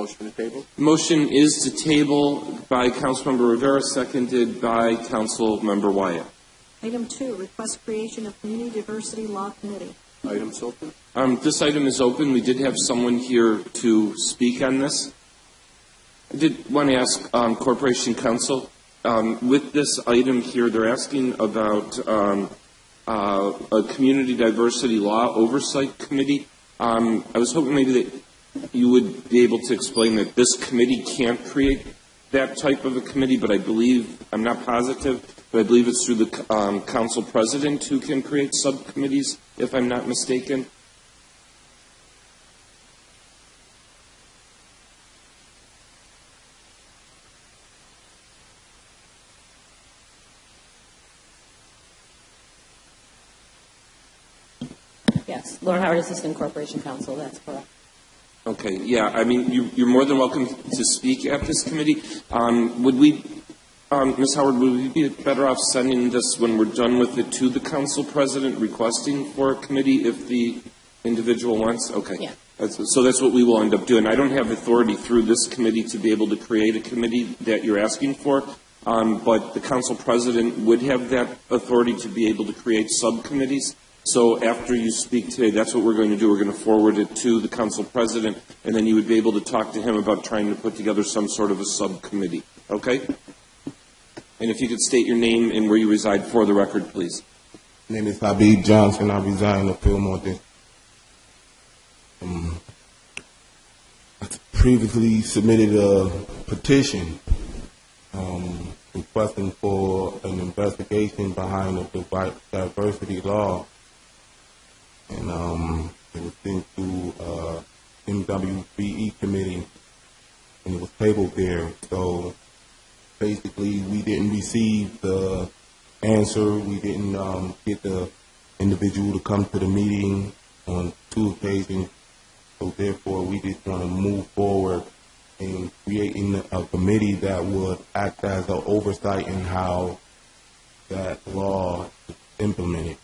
motion to table? Motion is to table by Councilmember Rivera, seconded by Councilmember Wyatt. Item 2, request creation of Community Diversity Law Committee. Item's open. This item is open. We did have someone here to speak on this. I did want to ask Corporation Counsel, with this item here, they're asking about a Community Diversity Law Oversight Committee. I was hoping maybe that you would be able to explain that this committee can't create that type of a committee, but I believe, I'm not positive, but I believe it's through the council president who can create subcommittees, if I'm not mistaken. Yes, Laura Howard, Assistant Corporation Counsel, that's correct. Okay, yeah, I mean, you're more than welcome to speak at this committee. Would we, Ms. Howard, would we be better off sending this when we're done with it to the council president requesting for a committee if the individual wants? Okay. Yeah. So that's what we will end up doing. I don't have authority through this committee to be able to create a committee that you're asking for, but the council president would have that authority to be able to create subcommittees. So after you speak today, that's what we're going to do. We're going to forward it to the council president, and then you would be able to talk to him about trying to put together some sort of a subcommittee. Okay? And if you could state your name and where you reside for the record, please. My name is Habib Johnson. I reside in the Fillmore District. I previously submitted a petition requesting for an investigation behind the diversity law. And it was sent to MWBE committee, and it was tabled there. So basically, we didn't receive the answer. We didn't get the individual to come to the meeting on 2 occasions. So therefore, we just want to move forward in creating a committee that would act as an oversight in how that law is implemented.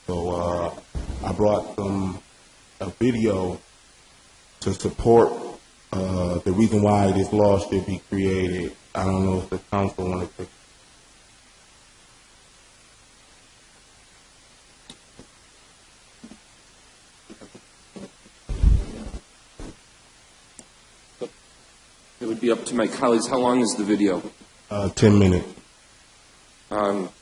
So I brought a video to support the reason why this law should be created. I don't know if the council wanted to. It would be up to my colleagues. How long is the video? 10 minutes.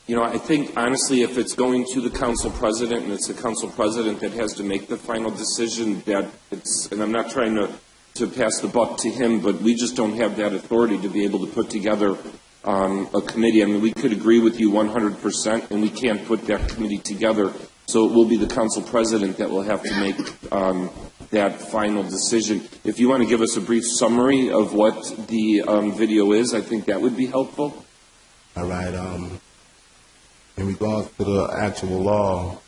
You know, I think, honestly, if it's going to the council president and it's the council president that has to make the final decision, that it's, and I'm not trying to pass the buck to him, but we just don't have that authority to be able to put together a committee. I mean, we could agree with you 100%, and we can't put that committee together. So it will be the council president that will have to make that final decision. If you want to give us a brief summary of what the video is, I think that would be helpful. All right. In regards to the actual law,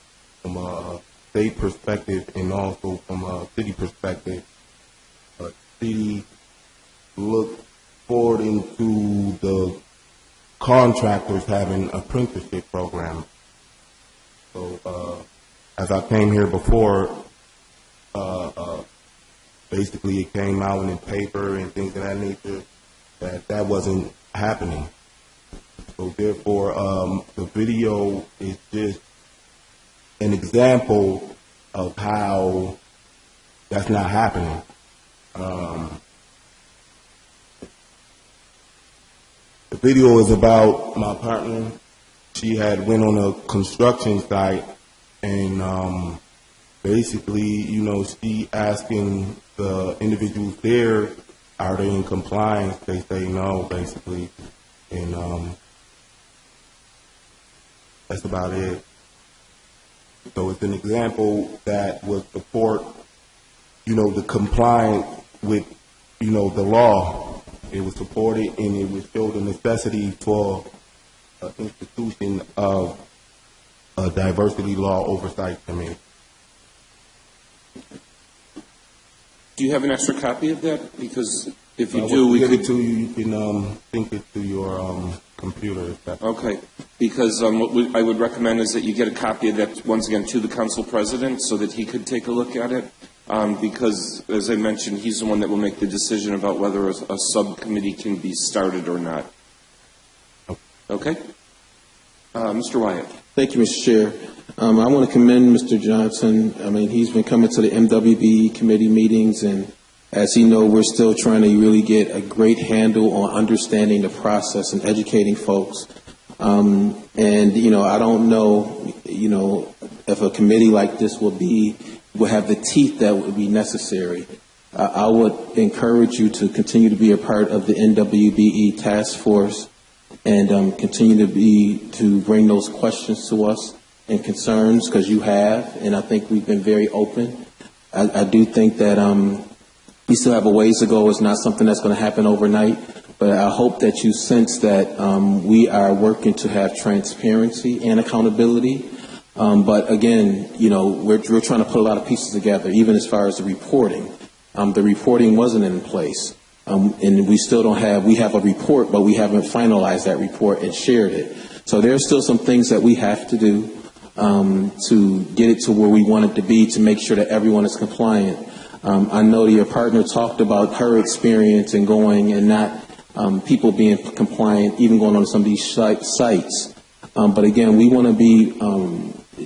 from a state perspective and also from a city perspective, the city looked forward into the contractors having apprenticeship programs. So as I came here before, basically it came out in the paper and things of that nature that wasn't happening. So therefore, the video is just an example of how that's not happening. The video is about my partner. She had went on a construction site, and basically, you know, she asking the individuals there, are they in compliance? They say no, basically, and that's about it. So it's an example that would support, you know, the compliance with, you know, the law. It was supported, and it would show the necessity for an institution of a Diversity Law Oversight Committee. Do you have an extra copy of that? Because if you do, we get it to you. You can sync it to your computer. Okay. Because what I would recommend is that you get a copy of that once again to the council president so that he could take a look at it. because, as I mentioned, he's the one that will make the decision about whether a subcommittee can be started or not. Okay? Mr. Wyatt. Thank you, Mr. Chair. I want to commend Mr. Johnson. I mean, he's been coming to the MWBE committee meetings, and as he knows, we're still trying to really get a great handle on understanding the process and educating folks. And, you know, I don't know, you know, if a committee like this will have the teeth that would be necessary. I would encourage you to continue to be a part of the NWBE task force and continue to bring those questions to us and concerns, because you have, and I think we've been very open. I do think that we still have a ways to go. It's not something that's going to happen overnight, but I hope that you sense that we are working to have transparency and accountability. But again, you know, we're trying to put a lot of pieces together, even as far as the reporting. The reporting wasn't in place. And we still we have a report, but we haven't finalized that report and shared it. So there's still some things that we have to do to get it to where we want it to be, to make sure that everyone is compliant. I know your partner talked about her experience in going and not people being compliant, even going on some of these sites. But again, we want to be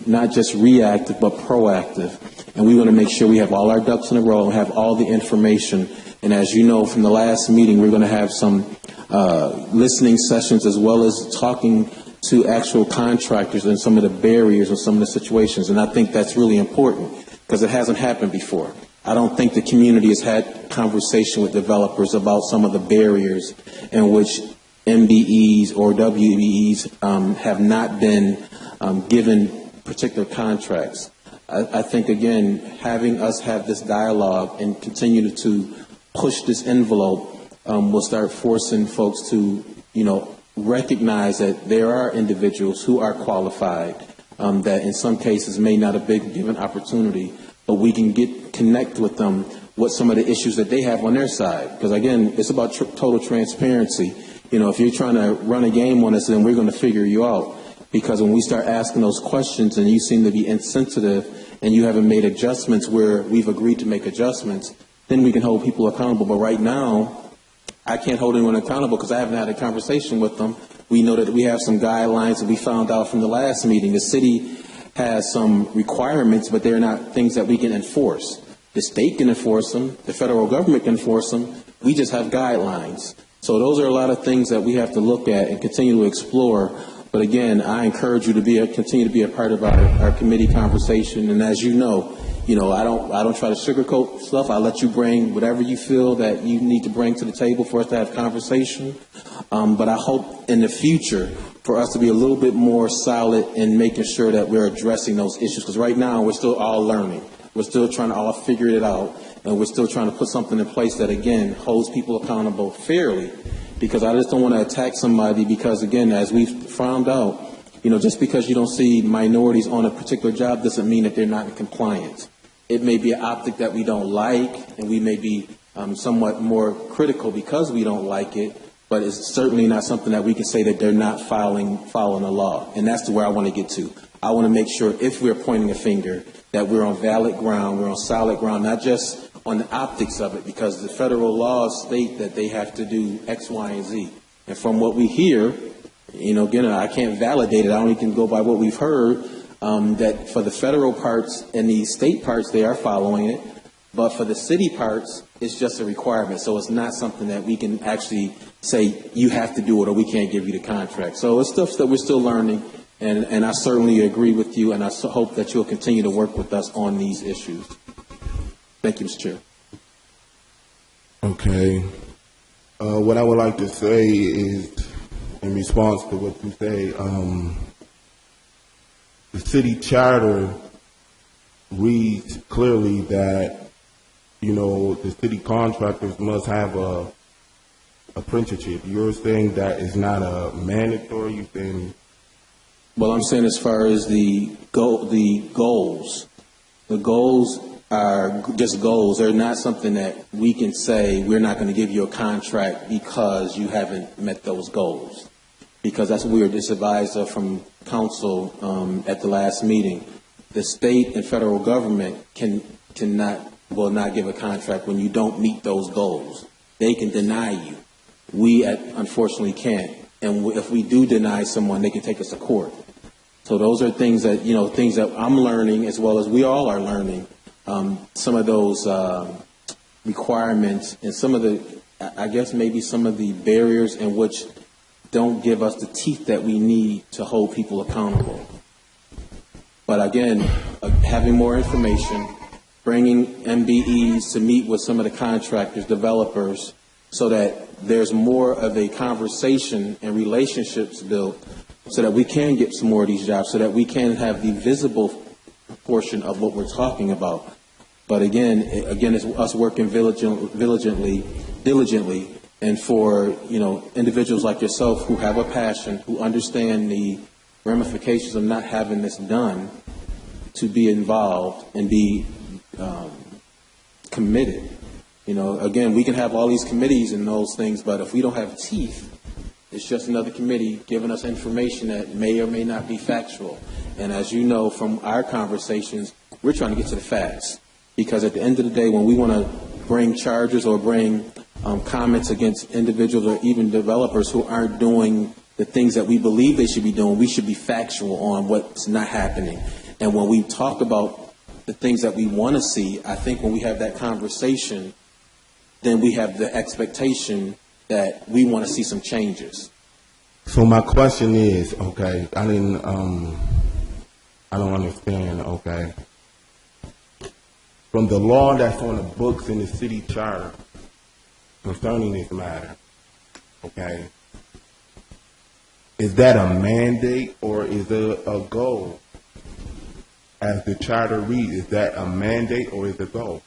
not just reactive, but proactive. And we want to make sure we have all our ducks in a row and have all the information. And as you know from the last meeting, we're going to have some listening sessions as well as talking to actual contractors and some of the barriers and some of the situations. And I think that's really important because it hasn't happened before. I don't think the community has had conversation with developers about some of the barriers in which MBEs or WBEs have not been given particular contracts. I think, again, having us have this dialogue and continue to push this envelope will start forcing folks to, you know, recognize that there are individuals who are qualified that in some cases may not have been given opportunity, but we can connect with them what some of the issues that they have on their side. Because, again, it's about total transparency. You know, if you're trying to run a game on us, then we're going to figure you out. Because when we start asking those questions and you seem to be insensitive and you haven't made adjustments where we've agreed to make adjustments, then we can hold people accountable. But right now, I can't hold anyone accountable because I haven't had a conversation with them. We know that we have some guidelines that we found out from the last meeting. The city has some requirements, but they're not things that we can enforce. The state can enforce them. The federal government can enforce them. We just have guidelines. So those are a lot of things that we have to look at and continue to explore. But again, I encourage you to continue to be a part of our committee conversation. And as you know, I don't try to sugarcoat stuff. I let you bring whatever you feel that you need to bring to the table for us to have conversation. But I hope in the future for us to be a little bit more solid in making sure that we're addressing those issues. Because right now we're still all learning. We're still trying to all figure it out. And we're still trying to put something in place that, again, holds people accountable fairly. Because I just don't want to attack somebody because, again, as we've found out, just because you don't see minorities on a particular job doesn't mean that they're not in compliance. It may be an optic that we don't like, and we may be somewhat more critical because we don't like it, but it's certainly not something that we can say that they're not following the law. And that's where I want to get to. I want to make sure if we're pointing a finger that we're on valid ground, we're on solid ground, not just on the optics of it, because the federal laws state that they have to do X, Y, and Z. And from what we hear, again, I can't validate it. I only can go by what we've heard, that for the federal parts and the state parts, they are following it. But for the city parts, it's just a requirement. So it's not something that we can actually say, you have to do it or we can't give you the contract. So it's stuff that we're still learning. And I certainly agree with you, and I hope that you'll continue to work with us on these issues. Thank you, Mr. Chair. Okay. What I would like to say is, in response to what you say, the city charter reads clearly that, the city contractors must have a apprenticeship. You're saying that is not a mandatory, you saying? Well, I'm saying as far as the goals are just goals. They're not something that we can say we're not going to give you a contract because you haven't met those goals. Because that's what we were disadvised of from council at the last meeting. The state and federal government cannot will not give a contract when you don't meet those goals. They can deny you. We, unfortunately, can't. And if we do deny someone, they can take us to court. So those are things that, things that I'm learning as well as we all are learning. Some of those requirements and some of the, I guess maybe some of the barriers in which don't give us the teeth that we need to hold people accountable. But again, having more information, bringing MBEs to meet with some of the contractors, developers, so that there's more of a conversation and relationships built so that we can get some more of these jobs, so that we can have the visible portion of what we're talking about. But again, it's us working diligently, and for individuals like yourself who have a passion, who understand the ramifications of not having this done, to be involved and be committed. Again, we can have all these committees and those things, but if we don't have teeth, it's just another committee giving us information that may or may not be factual. And as you know from our conversations, we're trying to get to the facts. Because at the end of the day, when we want to bring charges or bring comments against individuals or even developers who aren't doing the things that we believe they should be doing, we should be factual on what's not happening. And when we talk about the things that we want to see, I think when we have that conversation, then we have the expectation that we want to see some changes. So my question is, okay, I don't understand, okay. From the law that's on the books in the city charter concerning this matter, okay, is that a mandate or is it a goal? As the charter reads, is that a mandate or is it a goal?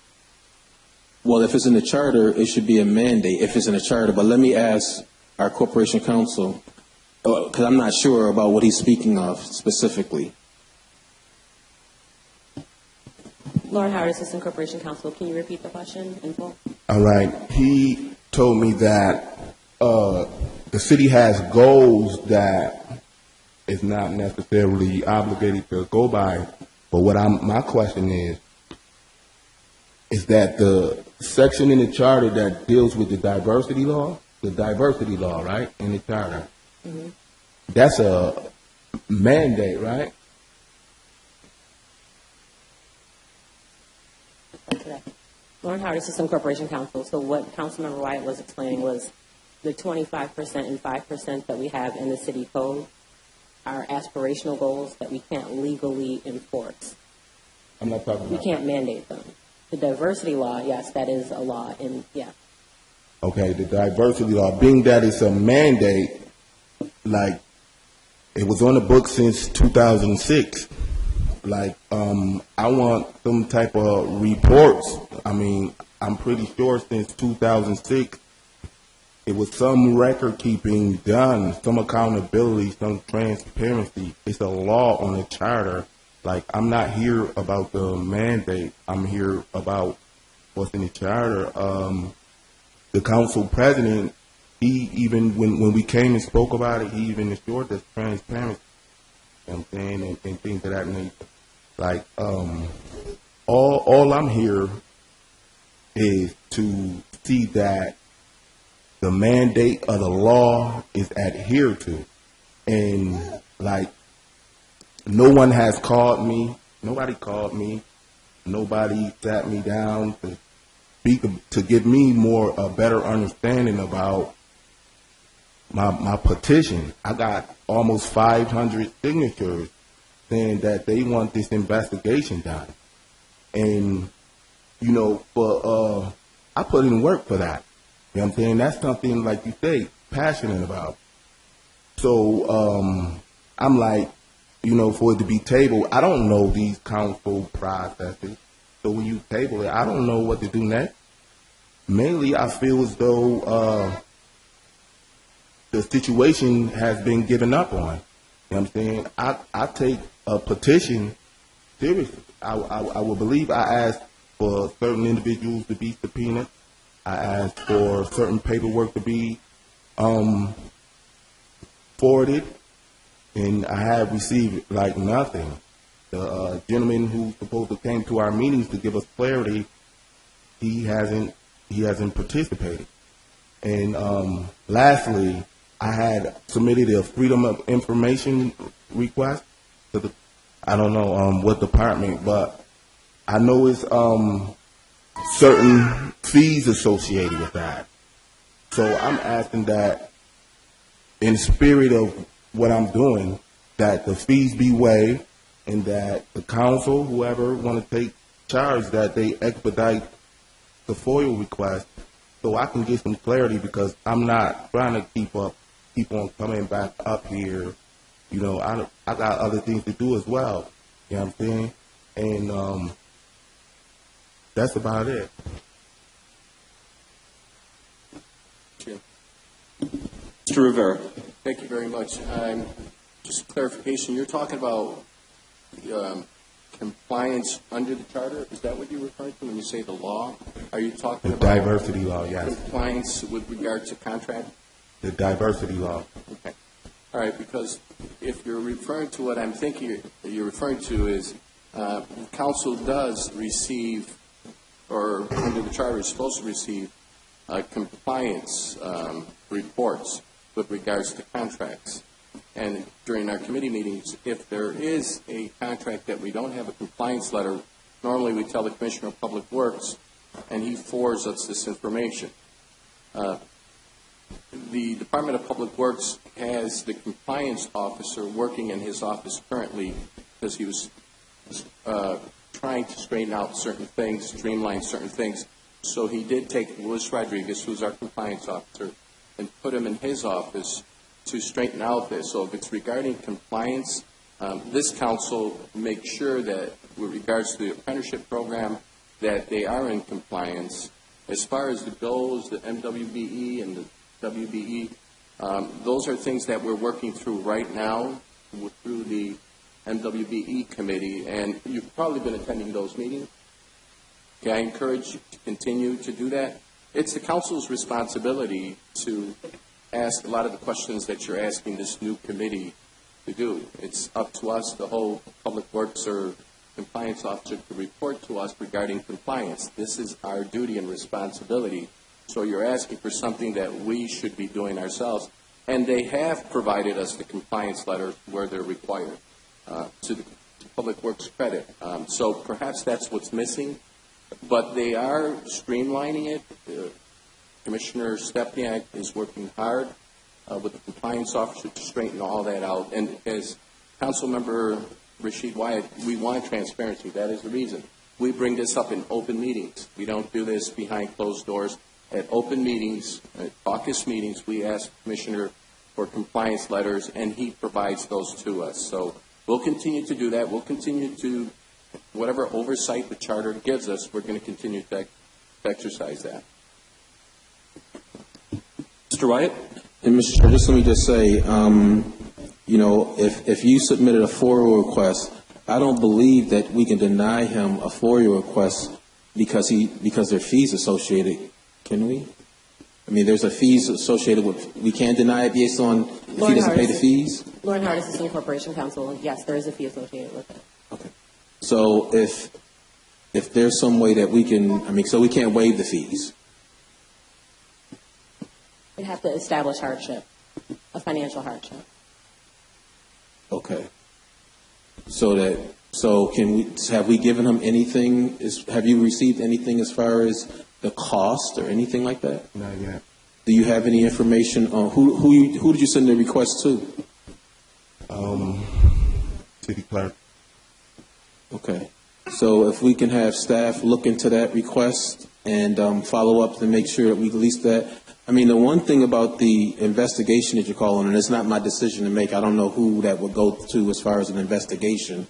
Well, if it's in the charter, it should be a mandate if it's in the charter. But let me ask our corporation counsel, because I'm not sure about what he's speaking of specifically. Lauren Howard, Assistant Corporation Counsel. Can you repeat the question in full? All right. He told me that the city has goals that is not necessarily obligated to go by. But my question is that the section in the charter that deals with the diversity law, right, in the charter, that's a mandate, right? Lauren Howard, Assistant Corporation Counsel. So what Councilmember Wyatt was explaining was the 25% and 5% that we have in the city code are aspirational goals that we can't legally enforce. I'm not talking about. We can't mandate them. The diversity law, yes, that is a law, and yeah. Okay, the diversity law, being that it's a mandate, like it was on the book since 2006. Like, I want some type of reports. I mean, I'm pretty sure since 2006, it was some record keeping done, some accountability, some transparency. It's a law on the charter. Like, I'm not here about the mandate. I'm here about what's in the charter. The council president, he even, when we came and spoke about it, he even assured us transparency. You know what I'm saying? And things of that nature. Like, all I'm here is to see that the mandate of the law is adhered to. And, like, no one has called me. Nobody called me. Nobody sat me down to speak, to give me a better understanding about my petition. I got almost 500 signatures saying that they want this investigation done. And, I put in work for that. You know what I'm saying? That's something, like you say, passionate about. So I'm like, for it to be tabled, I don't know these council processes. So when you table it, I don't know what to do next. Mainly, I feel as though the situation has been given up on. You know what I'm saying? I take a petition seriously. I will believe I asked for certain individuals to be subpoenaed. I asked for certain paperwork to be forwarded, and I have received like nothing. The gentleman who supposed to came to our meetings to give us clarity he hasn't participated. And lastly, I had submitted a Freedom of Information request to the, I don't know what department, but I know it's certain fees associated with that. So I'm asking that, in spirit of what I'm doing, that the fees be waived and that the council, whoever want to take charge, that they expedite the FOIA request so I can get some clarity, because I'm not trying to keep on coming back up here. You know, I got other things to do as well. You know what I'm saying? And that's about it. Mr. Rivera. Thank you very much. Just clarification, you're talking about compliance under the charter? Is that what you're referring to when you say the law? Are you talking about diversity law? Yes. Compliance with regard to contract? The diversity law. Okay. All right, because if you're referring to what I'm thinking you're referring to is council does receive, or under the charter is supposed to receive, compliance reports with regards to contracts. And during our committee meetings, if there is a contract that we don't have a compliance letter, normally we tell the Commissioner of Public Works, and he forwards us this information. The Department of Public Works has the compliance officer working in his office currently because he was trying to straighten out certain things, streamline certain things. So he did take Luis Rodriguez, who's our compliance officer, and put him in his office to straighten out this. So if it's regarding compliance, this council makes sure that with regards to the apprenticeship program, that they are in compliance. As far as the goals, the MWBE and the WBE, those are things that we're working through right now through the MWBE committee, and you've probably been attending those meetings. Okay, I encourage you to continue to do that. It's the council's responsibility to ask a lot of the questions that you're asking this new committee to do. It's up to us, the whole Public Works or compliance officer, to report to us regarding compliance. This is our duty and responsibility. So you're asking for something that we should be doing ourselves. And they have provided us the compliance letter where they're required, to the Public Works credit. So perhaps that's what's missing. But they are streamlining it. Commissioner Stepniak is working hard with the compliance officer to straighten all that out. And as Councilmember Rashid Wyatt, we want transparency. That is the reason. We bring this up in open meetings. We don't do this behind closed doors. At open meetings, at caucus meetings, we ask the Commissioner for compliance letters, and he provides those to us. So we'll continue to do that. We'll continue to, whatever oversight the Charter gives us, we're going to continue to exercise that. Mr. Wyatt? And Mr. Chair, just let me just say, you know, if you submitted a FOIA request, I don't believe that we can deny him a FOIA request because there are fees associated. Can we? I mean, there's a fees associated with. We can't deny it based on if he doesn't pay the fees. Lauren Hart, Assistant Corporation Counsel. Yes, there is a fee associated with it. Okay. So if there's some way that we can, I mean, so we can't waive the fees. We'd have to establish hardship, a financial hardship. Okay. So can we, have we given him anything, have you received anything as far as the cost or anything like that? Not yet. Do you have any information on who did you send the request to? City clerk. Okay. So if we can have staff look into that request and follow up to make sure that we release that. I mean, the one thing about the investigation that you're calling, and it's not my decision to make, I don't know who that would go to as far as an investigation.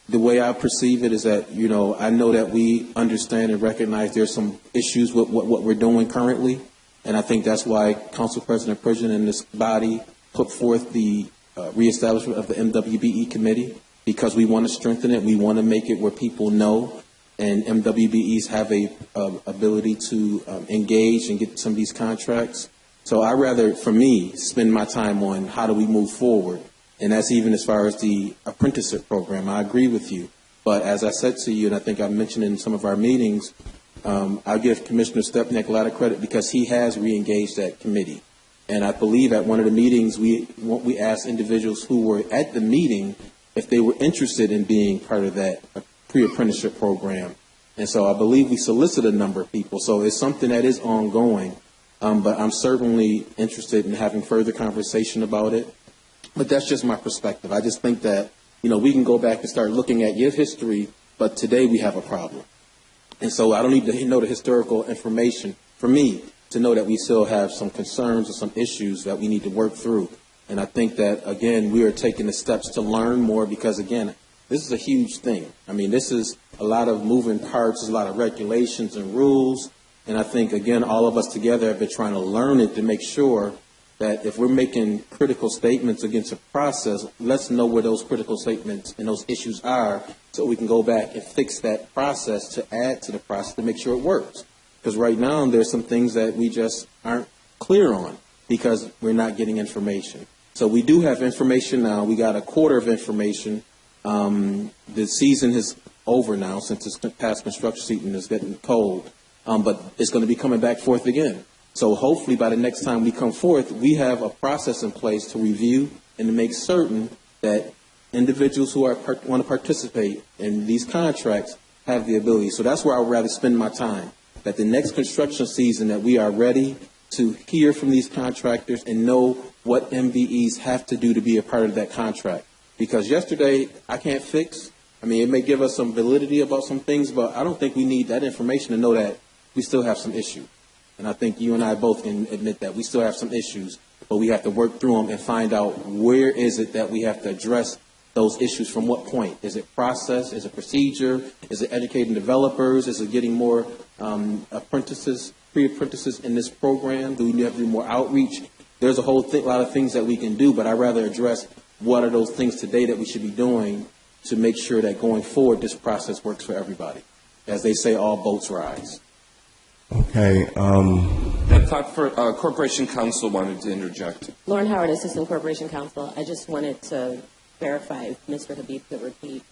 The way I perceive it is that, you know, I know that we understand and recognize there's some issues with what we're doing currently, and I think that's why Council President Pridgen and this body put forth the reestablishment of the MWBE committee, because we want to strengthen it. We want to make it where people know, and MWBEs have a ability to engage and get some of these contracts. So I rather, for me, spend my time on how do we move forward. And that's even as far as the apprenticeship program. I agree with you. But as I said to you, and I think I mentioned in some of our meetings, I give Commissioner Stepniak a lot of credit because he has reengaged that committee. And I believe at one of the meetings, we asked individuals who were at the meeting if they were interested in being part of that pre-apprenticeship program. And so I believe we solicited a number of people. So it's something that is ongoing. But I'm certainly interested in having further conversation about it. But that's just my perspective. I just think that, we can go back and start looking at your history, but today we have a problem. And so I don't need to know the historical information for me to know that we still have some concerns or some issues that we need to work through. And I think that, again, we are taking the steps to learn more because, again, this is a huge thing. I mean, this is a lot of moving parts, there's a lot of regulations and rules. And I think, again, all of us together have been trying to learn it to make sure that if we're making critical statements against a process, let's know where those critical statements and those issues are so we can go back and fix that process to add to the process to make sure it works. Because right now there's some things that we just aren't clear on because we're not getting information. So we do have information now. We got a quarter of information. The season is over now since it's past construction season. It's getting cold. But it's going to be coming back forth again. So hopefully by the next time we come forth, we have a process in place to review and to make certain that individuals who want to participate in these contracts have the ability. So that's where I would rather spend my time, that the next construction season that we are ready to hear from these contractors and know what MVEs have to do to be a part of that contract. Because yesterday, I can't fix. I mean, it may give us some validity about some things, but I don't think we need that information to know that we still have some issues. And I think you and I both can admit that we still have some issues, but we have to work through them and find out where is it that we have to address those issues from what point. Is it process? Is it procedure? Is it educating developers? Is it getting more apprentices, pre-apprentices in this program? Do we have to do more outreach? There's a whole lot of things that we can do, but I'd rather address what are those things today that we should be doing to make sure that going forward this process works for everybody. As they say, all boats rise. Okay. I thought Corporation Counsel wanted to interject. Lauren Howard, Assistant Corporation Counsel. I just wanted to verify if Mr. Habib could repeat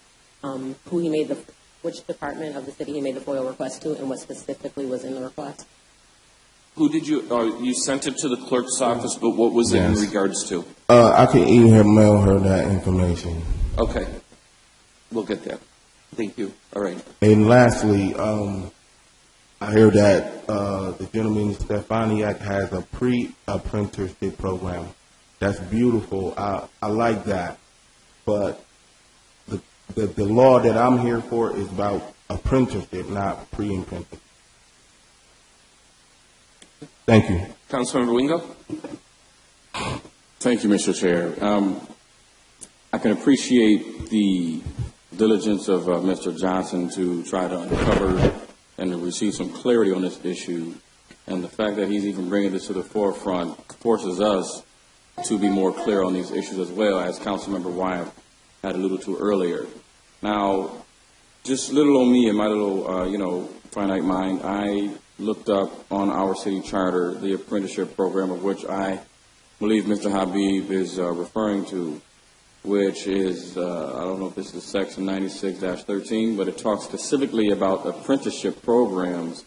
who he made which department of the city he made the FOIL request to and what specifically was in the request. Who did you sent it to the clerk's office, but what was it in regards to? I can email her that information. Okay. We'll get that. Thank you. All right. And lastly, I hear that the gentleman Stefaniak has a pre-apprenticeship program. That's beautiful. I like that. But the law that I'm here for is about apprenticeship, not pre-apprenticeship. Thank you. Councilmember Wingo? Thank you, Mr. Chair. I can appreciate the diligence of Mr. Johnson to try to uncover and to receive some clarity on this issue. And the fact that he's even bringing this to the forefront forces us to be more clear on these issues as well, as Councilmember Wyatt had alluded to earlier. Now, just little on me and my little, finite mind, I looked up on our city charter the apprenticeship program of which I believe Mr. Habib is referring to, which is, I don't know if this is section 96-13, but it talks specifically about apprenticeship programs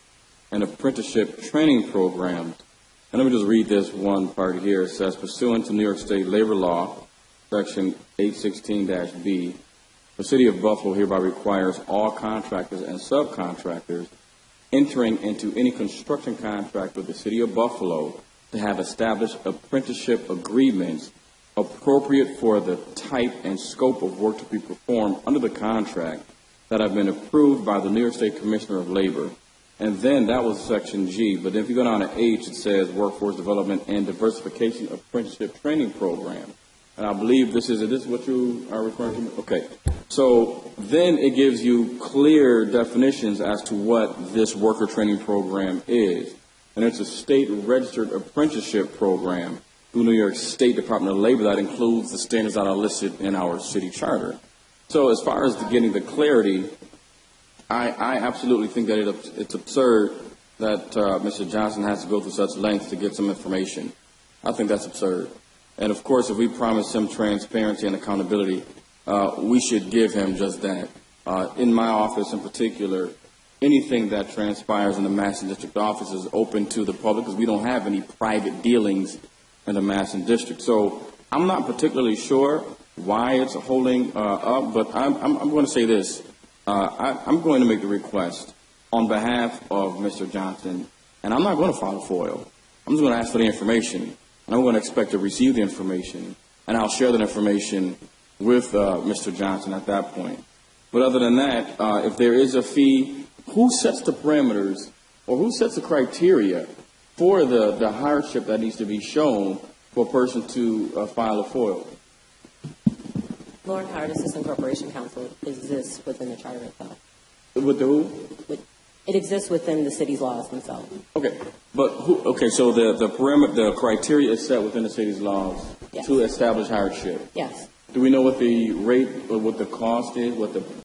and apprenticeship training programs. And let me just read this one part here. It says, pursuant to New York State labor law, section 816-B, the city of Buffalo hereby requires all contractors and subcontractors entering into any construction contract with the city of Buffalo to have established apprenticeship agreements appropriate for the type and scope of work to be performed under the contract that have been approved by the New York State Commissioner of Labor. And then that was section G. But if you go down to H, it says Workforce Development and Diversification Apprenticeship Training Program. And I believe this is what you are referring to? Okay. So then it gives you clear definitions as to what this worker training program is. And it's a state-registered apprenticeship program through New York State Department of Labor that includes the standards that are listed in our city charter. So as far as getting the clarity, I absolutely think that it's absurd that Mr. Johnson has to go through such lengths to get some information. I think that's absurd. And of course, if we promise him transparency and accountability, we should give him just that. In my office in particular, anything that transpires in the Madison District office is open to the public because we don't have any private dealings in the Madison District. So I'm not particularly sure why it's holding up, but I'm going to say this. I'm going to make the request on behalf of Mr. Johnson, and I'm not going to file a FOIL. I'm just going to ask for the information, and I'm going to expect to receive the information, and I'll share that information with Mr. Johnson at that point. But other than that, if there is a fee, who sets the parameters or who sets the criteria for the hardship that needs to be shown for a person to file a FOIL? Lauren Howard, Assistant Corporation Counsel, exists within the charter itself. With the who? It exists within the city's laws themselves. Okay, but who? Okay, so the parameter, the criteria is set within the city's laws Yes. to establish hardship. Yes. Do we know what the rate or what the cost is? What the